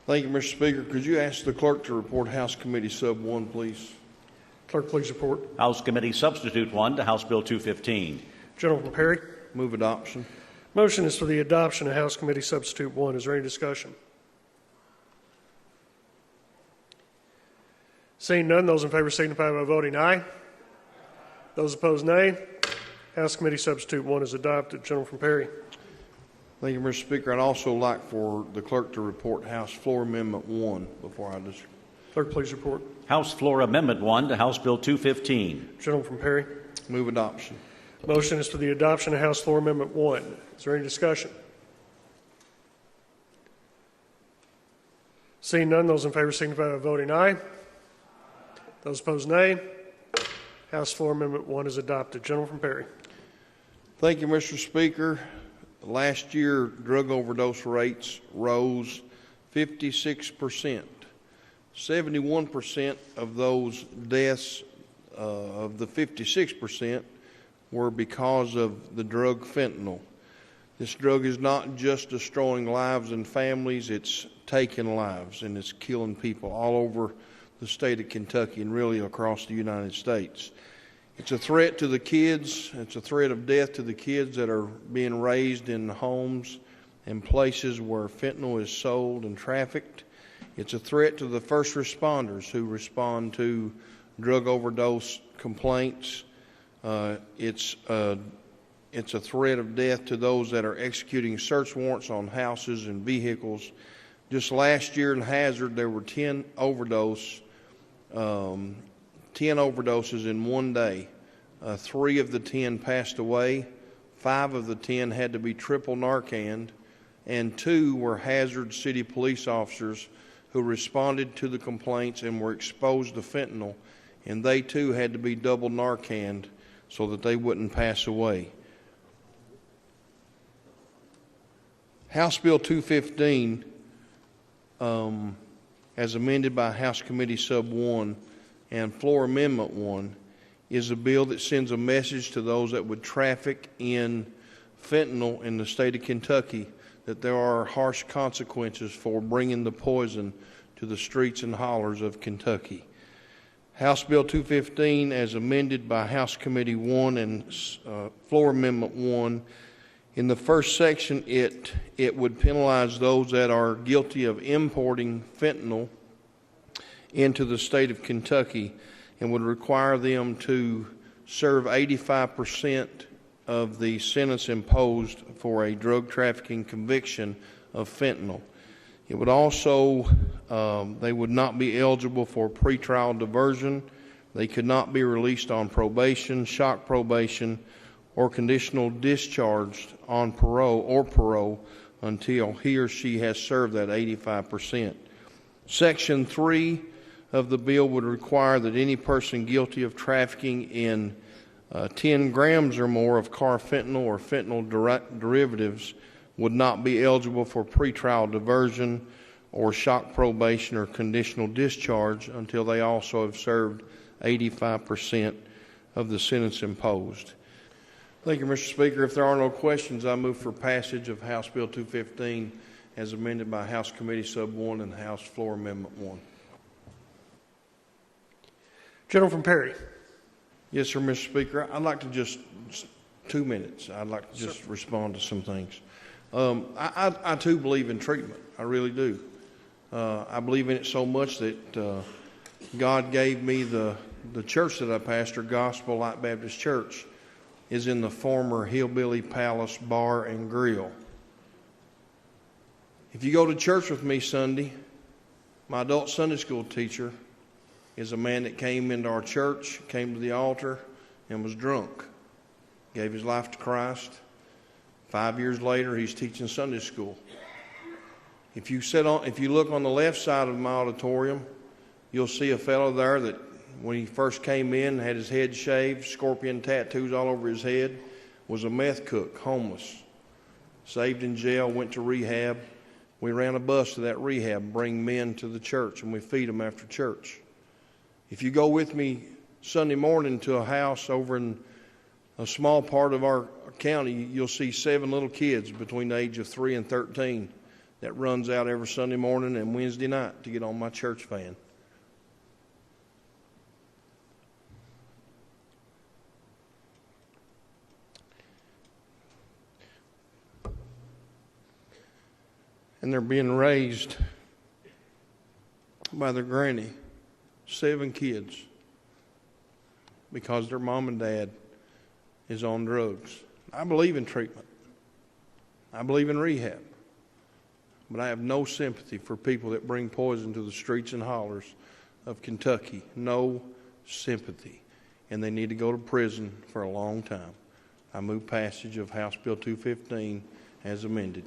Thank you, Mr. Speaker. Could you ask the clerk to report House Committee Sub 1, please? Clerk, please report. House Committee Substitute 1 to House Bill 215. Gentleman from Perry. Move adoption. Motion is for the adoption of House Committee Substitute 1. Is there any discussion? Seeing none, those in favor signify by voting aye. Those opposed, nay. House Committee Substitute 1 is adopted. Gentleman from Perry. Thank you, Mr. Speaker. I'd also like for the clerk to report House Floor Amendment 1 before I just... Clerk, please report. House Floor Amendment 1 to House Bill 215. Gentleman from Perry. Move adoption. Motion is for the adoption of House Floor Amendment 1. Is there any discussion? Seeing none, those in favor signify by voting aye. Those opposed, nay. House Floor Amendment 1 is adopted. Gentleman from Perry. Thank you, Mr. Speaker. Last year, drug overdose rates rose 56%. 71% of those deaths of the 56% were because of the drug fentanyl. This drug is not just destroying lives and families, it's taking lives and it's killing people all over the state of Kentucky and really across the United States. It's a threat to the kids. It's a threat of death to the kids that are being raised in homes and places where fentanyl is sold and trafficked. It's a threat to the first responders who respond to drug overdose complaints. It's a threat of death to those that are executing search warrants on houses and vehicles. Just last year in Hazard, there were 10 overdoses in one day. 3 of the 10 passed away. 5 of the 10 had to be triple Narcaned, and 2 were Hazard City police officers who responded to the complaints and were exposed to fentanyl, and they too had to be double Narcaned so that they wouldn't pass away. House Bill 215, as amended by House Committee Sub 1 and Floor Amendment 1, is a bill that sends a message to those that would traffic in fentanyl in the state of Kentucky that there are harsh consequences for bringing the poison to the streets and hollers of Kentucky. House Bill 215, as amended by House Committee 1 and Floor Amendment 1, in the first section, it would penalize those that are guilty of importing fentanyl into the state of Kentucky and would require them to serve 85% of the sentence imposed for a drug trafficking conviction of fentanyl. It would also, they would not be eligible for pretrial diversion. They could not be released on probation, shock probation, or conditional discharge on parole until he or she has served that 85%. Section 3 of the bill would require that any person guilty of trafficking in 10 grams or more of carfentanil or fentanyl derivatives would not be eligible for pretrial diversion or shock probation or conditional discharge until they also have served 85% of the sentence imposed. Thank you, Mr. Speaker. If there are no questions, I move for passage of House Bill 215 as amended by House Committee Sub 1 and House Floor Amendment 1. Gentleman from Perry. Yes, sir, Mr. Speaker. I'd like to just 2 minutes. I'd like to just respond to some things. I too believe in treatment. I really do. I believe in it so much that God gave me the church that I pastor, Gospel Light Baptist Church, is in the former Hillbilly Palace Bar and Grill. If you go to church with me Sunday, my adult Sunday school teacher is a man that came into our church, came to the altar, and was drunk. Gave his life to Christ. 5 years later, he's teaching Sunday school. If you look on the left side of my auditorium, you'll see a fellow there that when he first came in, had his head shaved, scorpion tattoos all over his head, was a meth cook, homeless. Saved in jail, went to rehab. We ran a bus to that rehab, bring men to the church, and we feed them after church. If you go with me Sunday morning to a house over in a small part of our county, you'll see 7 little kids between the age of 3 and 13 that runs out every Sunday morning and Wednesday night to get on my church van. And they're being raised by their granny, 7 kids, because their mom and dad is on drugs. I believe in treatment. I believe in rehab. But I have no sympathy for people that bring poison to the streets and hollers of Kentucky. No sympathy. And they need to go to prison for a long time. I move passage of House Bill 215 as amended.